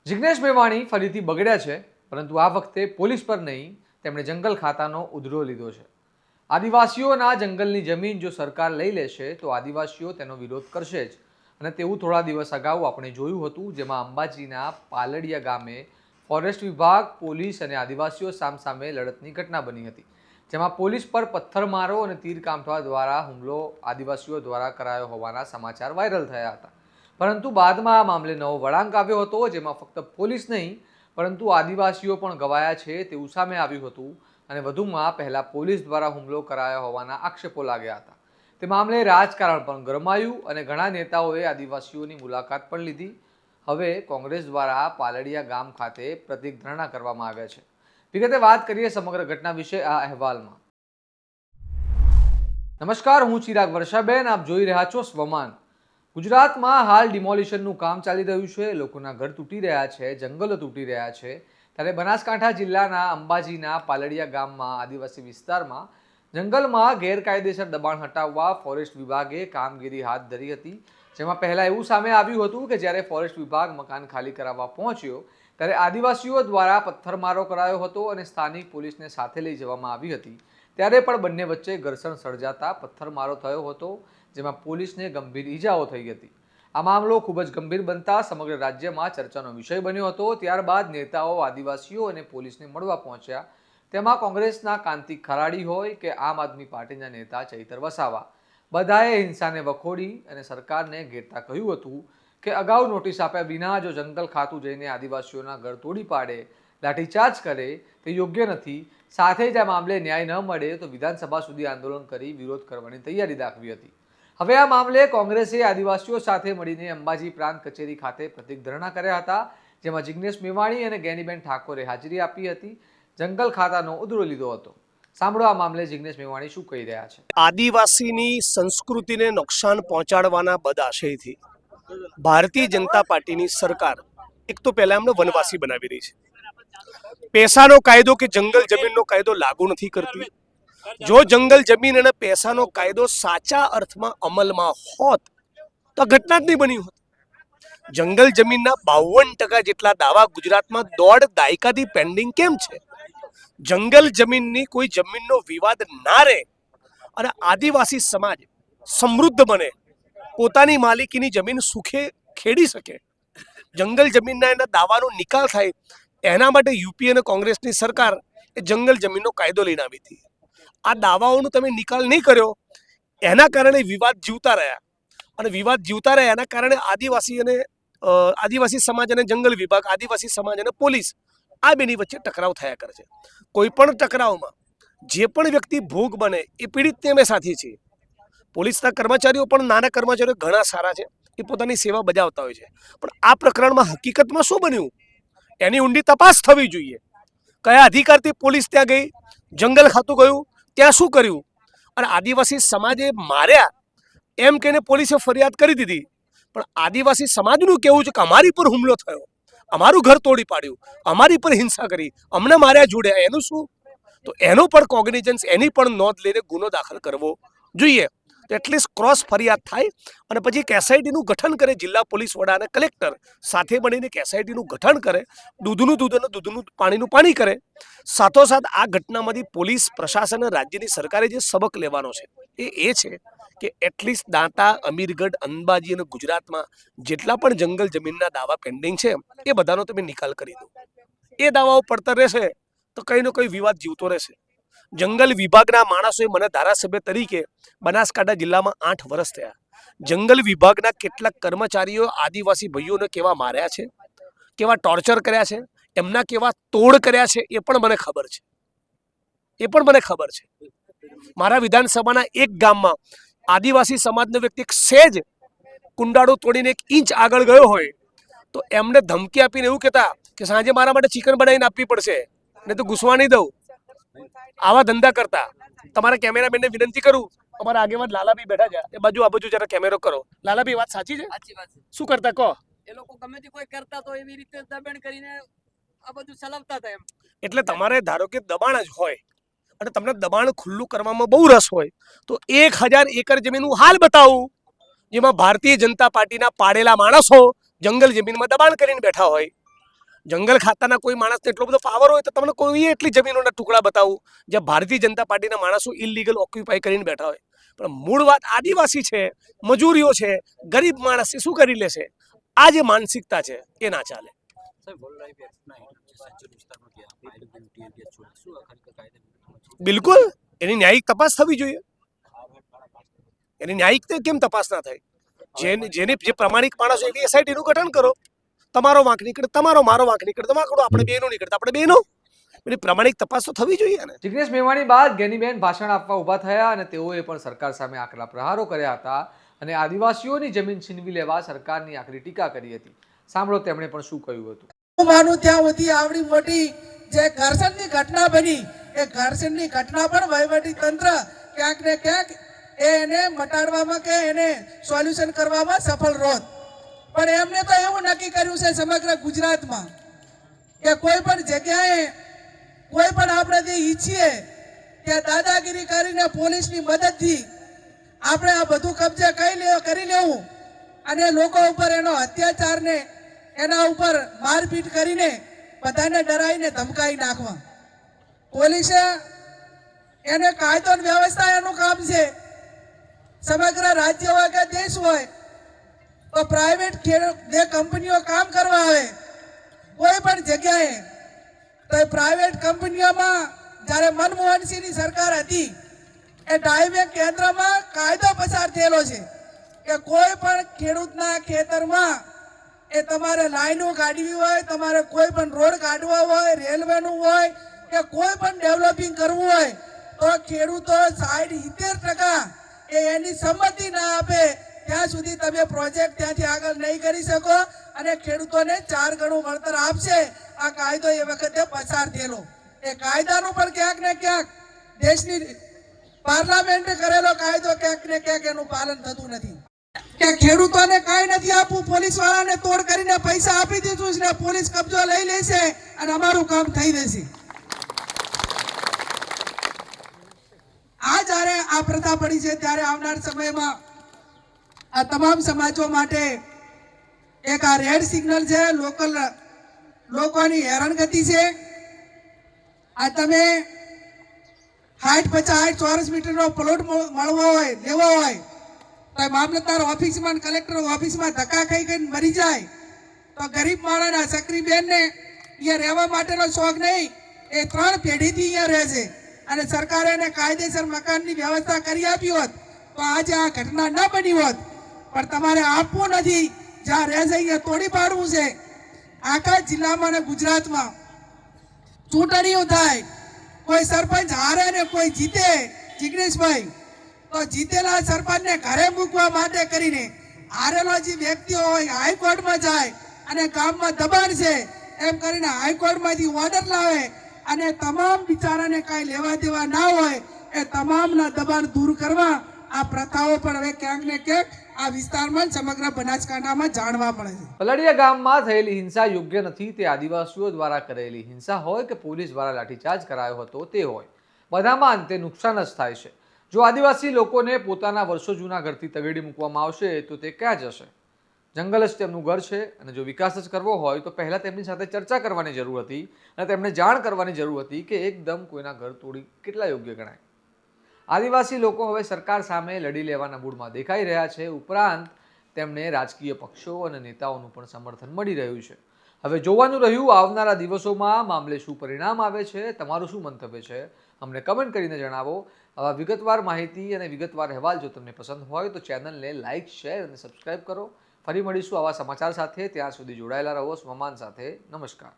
જિગ્નેશ મેવાણી ફરીથી બગડ્યા છે, પરંતુ આ વખતે પોલીસ પર નહીં, તેમણે જંગલ ખાતાનો ઉધડો લીધો છે. આદિવાસીઓના જંગલની જમીન જો સરકાર લઈ લેશે તો આદિવાસીઓ તેનો વિરોધ કરશે જ. અને તેવું થોડા દિવસ અગાઉ આપણે જોયું હતું, જેમાં અંબાજીના પાલડિયા ગામે ફોરેસ્ટ વિભાગ, પોલીસ અને આદિવાસીઓ સામસામે લડતની ઘટના બની હતી, જેમાં પોલીસ પર પથ્થરમારો અને તીરકામઠા દ્વારા હુમલો આદિવાસીઓ દ્વારા કરાયો હોવાના સમાચાર વાયરલ થયા હતા. પરંતુ બાદમાં આ મામલે નવો વળાંક આવ્યો હતો, જેમાં ફક્ત પોલીસ નહીં પરંતુ આદિવાસીઓ પણ ગવાયા છે તેવું સામે આવ્યું હતું. અને વધુમાં પહેલા પોલીસ દ્વારા હુમલો કરાયો હોવાના આક્ષેપો લાગ્યા હતા. તે મામલે રાજકારણ પણ ગરમાયું અને ઘણા નેતાઓએ આદિવાસીઓની મુલાકાત પણ લીધી. હવે કોંગ્રેસ દ્વારા પાલડિયા ગામ ખાતે પ્રતિક ધરણા કરવામાં આવ્યા છે. વિગતે વાત કરીએ સમગ્ર ઘટના વિશે આ અહેવાલમાં. નમસ્કાર, હું ચિરાગ વર્ષાબેન, આપ જોઈ રહ્યા છો સ્વમાન. ગુજરાતમાં હાલ ડિમોલિશનનું કામ ચાલી રહ્યું છે. લોકોના ઘર તૂટી રહ્યા છે, જંગલો તૂટી રહ્યા છે. ત્યારે બનાસકાંઠા જિલ્લાના અંબાજીના પાલડિયા ગામમાં આદિવાસી વિસ્તારમાં જંગલમાં ગેરકાયદેસર દબાણ હટાવવા ફોરેસ્ટ વિભાગે કામગીરી હાથ ધરી હતી. જેમાં પહેલાં એવું સામે આવ્યું હતું કે જ્યારે ફોરેસ્ટ વિભાગ મકાન ખાલી કરાવવા પહોંચ્યો ત્યારે આદિવાસીઓ દ્વારા પથ્થરમારો કરાયો હતો અને સ્થાનિક પોલીસને સાથે લઈ જવામાં આવી હતી. ત્યારે પણ બંને વચ્ચે ઘર્ષણ સર્જાતા પથ્થરમારો થયો હતો, જેમાં પોલીસને ગંભીર ઈજાઓ થઈ હતી. આ મામલો ખૂબ જ ગંભીર બનતા સમગ્ર રાજ્યમાં ચર્ચાનો વિષય બન્યો હતો. ત્યારબાદ નેતાઓ આદિવાસીઓ અને પોલીસને મળવા પહોંચ્યા. તેમાં કોંગ્રેસના કાંતિ ખરાડી હોય કે આમ આદમી પાર્ટીના નેતા ચૈતર વસાવા, બધાએ હિંસાને વખોડી અને સરકારને ઘેરતા કહ્યું હતું કે અગાઉ નોટિસ આપ્યા વિના જો જંગલ ખાતું જઈને આદિવાસીઓના ઘર તોડી પાડે, લાઠીચાર્જ કરે તે યોગ્ય નથી. સાથે જ આ મામલે ન્યાય ન મળે તો વિધાનસભા સુધી આંદોલન કરી વિરોધ કરવાની તૈયારી દાખવી હતી. હવે આ મામલે કોંગ્રેસે આદિવાસીઓ સાથે મળીને અંબાજી પ્રાંત કચેરી ખાતે પ્રતિક ધરણા કર્યા હતા, જેમાં જિગ્નેશ મેવાણી અને ગેનીબેન ઠાકોરે હાજરી આપી હતી. જંગલ ખાતાનો ઉધડો લીધો હતો. સાંભળો આ મામલે જિગ્નેશ મેવાણી શું કહી રહ્યા છે. આદિવાસીની સંસ્કૃતિને નુકસાન પહોંચાડવાના બદાશયથી ભારતીય જનતા પાર્ટીની સરકાર એક તો પહેલા એમને વનવાસી બનાવી રહી છે. પેસાનો કાયદો કે જંગલ જમીનનો કાયદો લાગુ નથી કરતી. જો જંગલ જમીન અને પેસાનો કાયદો સાચા અર્થમાં અમલમાં હોત તો ઘટના જ નહીં બની હોત. જંગલ જમીનના 52% જેટલા દાવા ગુજરાતમાં દોઢ દાયકાથી પેન્ડિંગ કેમ છે? જંગલ જમીનની કોઈ જમીનનો વિવાદ ના રહે અને આદિવાસી સમાજ સમૃદ્ધ બને, પોતાની માલિકીની જમીન સુખે ખેડી શકે, જંગલ જમીનના એના દાવાનો નિકાલ થાય, એના માટે યુપી અને કોંગ્રેસની સરકાર એ જંગલ જમીનનો કાયદો લઈને આવી હતી. આ દાવાઓનો તમે નિકાલ નહીં કર્યો, એના કારણે વિવાદ જીવતા રહ્યા અને વિવાદ જીવતા રહ્યા એના કારણે આદિવાસી સમાજ અને જંગલ વિભાગ, આદિવાસી સમાજ અને પોલીસ આ બેની વચ્ચે ટકરાવ થયા કરે છે. કોઈ પણ ટકરાવમાં જે પણ વ્યક્તિ ભોગ બને એ પીડિતને અમે સાથે છીએ. પોલીસના કર્મચારીઓ પણ નાના કર્મચારીઓ ઘણા સારા છે, એ પોતાની સેવા બજાવતા હોય છે. પણ આ પ્રકરણમાં હકીકતમાં શું બન્યું એની ઊંડી તપાસ થવી જોઈએ. કયા અધિકારથી પોલીસ ત્યાં ગઈ, જંગલ ખાતું ગયું, ત્યાં શું કર્યું અને આદિવાસી સમાજે માર્યા એમ કહીને પોલીસે ફરિયાદ કરી દીધી. પણ આદિવાસી સમાજનું કહેવું છે કે અમારી પર હુમલો થયો, અમારું ઘર તોડી પાડ્યું, અમારી પર હિંસા કરી, અમને માર્યા જોડ્યા, એનું શું? તો એનો પણ કોગ્નિઝન્સ, એની પણ નોંધ લઈને ગુનો દાખલ કરવો જોઈએ. એટલીસ્ટ ક્રોસ ફરિયાદ થાય અને પછી એક એસઆઈટીનું ગઠન કરે. જિલ્લા પોલીસ વડા અને કલેક્ટર સાથે મળીને એક એસઆઈટીનું ગઠન કરે, દૂધનું દૂધ અને દૂધનું પાણીનું પાણી કરે. સાથોસાથ આ ઘટનામાંથી પોલીસ પ્રશાસન અને રાજ્યની સરકારે જે સબક લેવાનો છે એ છે કે એટલીસ્ટ દાંતા, અમીરગઢ, અંબાજી અને ગુજરાતમાં જેટલા પણ જંગલ જમીનના દાવા પેન્ડિંગ છે એ બધાનો તમે નિકાલ કરી દો. એ દાવાઓ પડતર રહેશે તો કંઈ ને કંઈ વિવાદ જીવતો રહેશે. જંગલ વિભાગના માણસોએ મને ધારાસભ્ય તરીકે બનાસકાંઠા જિલ્લામાં 8 વર્ષ થયા. જંગલ વિભાગના કેટલાક કર્મચારીઓ આદિવાસી ભાઈઓને કેવા માર્યા છે, કેવા ટોર્ચર કર્યા છે, એમના કેવા તોડ કર્યા છે એ પણ મને ખબર છે. મારા વિધાનસભાના એક ગામમાં આદિવાસી સમાજનો વ્યક્તિ એક સેજ કુંડાળો તોડીને 1 ઇંચ આગળ ગયો હોય તો એમને ધમકી આપીને એવું કહેતા કે સાંજે મારા માટે ચિકન બનાવીને આપવી પડશે, નહીં તો ઘૂસવા નહીં દઉં. આવા ધંધા કરતા. તમારા કેમેરામેનને વિનંતી કરું, અમારા આગેવાન લાલાભાઈ બેઠા છે, એ બાજુ આ બાજુ જરા કેમેરો કરો. લાલાભાઈ, વાત સાચી છે? શું કરતા કહો? એ લોકો ગમે તે કોઈ કરતા તો એવી રીતે દબાણ કરીને આ બધું ચલાવતા હતા એમ. એટલે તમારે ધારો કે દબાણ જ હોય અને તમને દબાણ ખુલ્લું કરવામાં બહુ રસ હોય તો 1000 એકર જમીનનું હાલ બતાવું, જેમાં ભારતીય જનતા પાર્ટીના પાડેલા માણસો જંગલ જમીનમાં દબાણ કરીને બેઠા હોય. જંગલ ખાતાના કોઈ માણસને એટલો બધો પાવર હોય તો તમને કોઈ એટલી જમીનોના ટુકડા બતાવું જ્યાં ભારતીય જનતા પાર્ટીના માણસો ઇલીગલ ઓક્યુપાય કરીને બેઠા હોય. પણ મૂળ વાત આદિવાસી છે, મજૂરીઓ છે, ગરીબ માણસ છે, શું કરી લેશે? આ જે માનસિકતા છે એ ના ચાલે. બિલકુલ એની ન્યાયિક તપાસ થવી જોઈએ. એની ન્યાયિક કેમ તપાસ ના થાય? જેને જે પ્રામાણિક માણસો એવી એસઆઈટીનું ગઠન કરો. તમારો વાંક નીકળે, તમારો મારો વાંક નીકળે, તમારો આપણે બેનો નીકળે, આપણે બેનો. એની પ્રામાણિક તપાસ તો થવી જોઈએ ને. જિગ્નેશ મેવાણી બાદ જ્ઞાનીબેન ભાષણ આપવા ઊભા થયા અને તેઓએ પણ સરકાર સામે આકરા પ્રહારો કર્યા હતા અને આદિવાસીઓની જમીન છીનવી લેવા સરકારની આકરી ટીકા કરી હતી. સાંભળો તેમણે પણ શું કહ્યું હતું. હું માનું ત્યાં સુધી આવડી મોટી જે ઘર્ષણની ઘટના બની એ ઘર્ષણની ઘટના પણ વહીવટી તંત્ર ક્યાંક ને ક્યાંક એને મટાડવામાં કે એને સોલ્યુશન કરવામાં સફળ રોત. પણ એમને તો એવું નક્કી કર્યું છે સમગ્ર ગુજરાતમાં કે કોઈ પણ જગ્યાએ કોઈ પણ આપણે જે ઈચ્છીએ ત્યાં દાદાગીરી કરીને પોલીસની મદદથી આપણે આ બધું કબજે કરી લેવું અને લોકો ઉપર એનો અત્યાચારને એના ઉપર મારપીટ કરીને બધાને ડરાઈને ધમકાઈ નાખવા. પોલીસે એને કાયદો અને વ્યવસ્થા એનું કામ છે. સમગ્ર રાજ્ય હોય કે દેશ હોય તો પ્રાઇવેટ જે કંપનીઓ કામ કરવા આવે કોઈ પણ જગ્યાએ તો એ પ્રાઇવેટ કંપનીઓમાં જ્યારે મનમોહનસિંહની સરકાર હતી એ ડાયબેક કેન્દ્રમાં કાયદો પસાર થયેલો છે કે કોઈ પણ ખેડૂતના ખેતરમાં એ તમારે લાઈનો કાઢવી હોય, તમારે કોઈ પણ રોડ કાઢવા હોય, રેલવેનું હોય કે કોઈ પણ ડેવલપિંગ કરવું હોય તો ખેડૂતો 60-70% એની સંમતિ ના આપે ત્યાં સુધી તમે પ્રોજેક્ટ ત્યાંથી આગળ નહીં કરી શકો અને ખેડૂતોને 4 ગણું વળતર આપશે. આ કાયદો એ વખતે પસાર થયેલો. એ કાયદાનું પણ ક્યાંક ને ક્યાંક દેશની પાર્લામેન્ટે કરેલો કાયદો ક્યાંક ને ક્યાંક એનું પાલન થતું નથી. કે ખેડૂતોને કાંઈ નથી આપવું, પોલીસ વાળાને તોડ કરીને પૈસા આપી દીધું છે, પોલીસ કબજો લઈ લેશે અને અમારું કામ થઈ જશે. આ જ્યારે આ પ્રથા પડી છે ત્યારે આવનાર સમયમાં આ તમામ સમાજો માટે એક આ રેડ સિગ્નલ છે. લોકોની હેરાનગતિ છે. આ તમે 60-50 ચોરસ મીટરનો પ્લોટ મળવો હોય, લેવો હોય તો મામલતદાર ઓફિસમાં, કલેક્ટર ઓફિસમાં ધક્કા ખાઈને મરી જાય તો ગરીબ માણસના સક્રીબેનને અહીંયા રહેવા માટેનો શોખ નહીં, એ 3 પેઢીથી અહીંયા રહે છે અને સરકારે એને કાયદેસર મકાનની વ્યવસ્થા કરી આપી હોત તો આજે આ ઘટના ન બની હોત. પણ તમારે આપવું નથી, જ્યાં રહે છે અહીંયા તોડી પાડવું છે. આખા જિલ્લામાં અને ગુજરાતમાં ચૂંટણીઓ થાય, કોઈ સરપંચ હારે ને કોઈ જીતે, જિગ્નેશભાઈ, તો જીતેલા સરપંચને ઘરે મૂકવા માટે કરીને હારેલો જે વ્યક્તિઓ હોય હાઈકોર્ટમાં જાય અને ગામમાં દબાણ છે એમ કરીને હાઈકોર્ટમાંથી ઓર્ડર લાવે અને તમામ બિચારાને કાંઈ લેવા દેવા ના હોય એ તમામના દબાણ દૂર કરવા આ પ્રથાઓ પણ હવે ક્યાંક ને ક્યાંક આ વિસ્તારમાં સમગ્ર બનાસકાંઠામાં જાણવા મળે છે. પલાડિયા ગામમાં થયેલી હિંસા યોગ્ય નથી. તે આદિવાસીઓ દ્વારા કરેલી હિંસા હોય કે પોલીસ દ્વારા લાઠીચાર્જ કરાયો હતો તે હોય, બધામાં અંતે નુકસાન જ થાય છે. જો આદિવાસી લોકોને પોતાના વર્ષો જૂના ઘરથી તગેડી મૂકવામાં આવશે તો તે ક્યાં જશે? જંગલ જ તેમનું ઘર છે અને જો વિકાસ જ કરવો હોય તો પહેલાં તેમની સાથે ચર્ચા કરવાની જરૂર હતી અને તેમને જાણ કરવાની જરૂર હતી કે એકદમ કોઈના ઘર તોડી કેટલા યોગ્ય ગણાય. આદિવાસી લોકો હવે સરકાર સામે લડી લેવાના મૂડમાં દેખાઈ રહ્યા છે. ઉપરાંત તેમને રાજકીય પક્ષો અને નેતાઓનું પણ સમર્થન મળી રહ્યું છે. હવે જોવાનું રહ્યું આવનારા દિવસોમાં મામલે શું પરિણામ આવે છે. તમારું શું મંતવ્ય છે અમને કમેન્ટ કરીને જણાવો. આવા વિગતવાર માહિતી અને વિગતવાર અહેવાલ જો તમને પસંદ હોય તો ચેનલને લાઇક, શેર અને સબસ્ક્રાઇબ કરો. ફરી મળીશું આવા સમાચાર સાથે. ત્યાં સુધી જોડાયેલા રહો સ્વમાન સાથે. નમસ્કાર.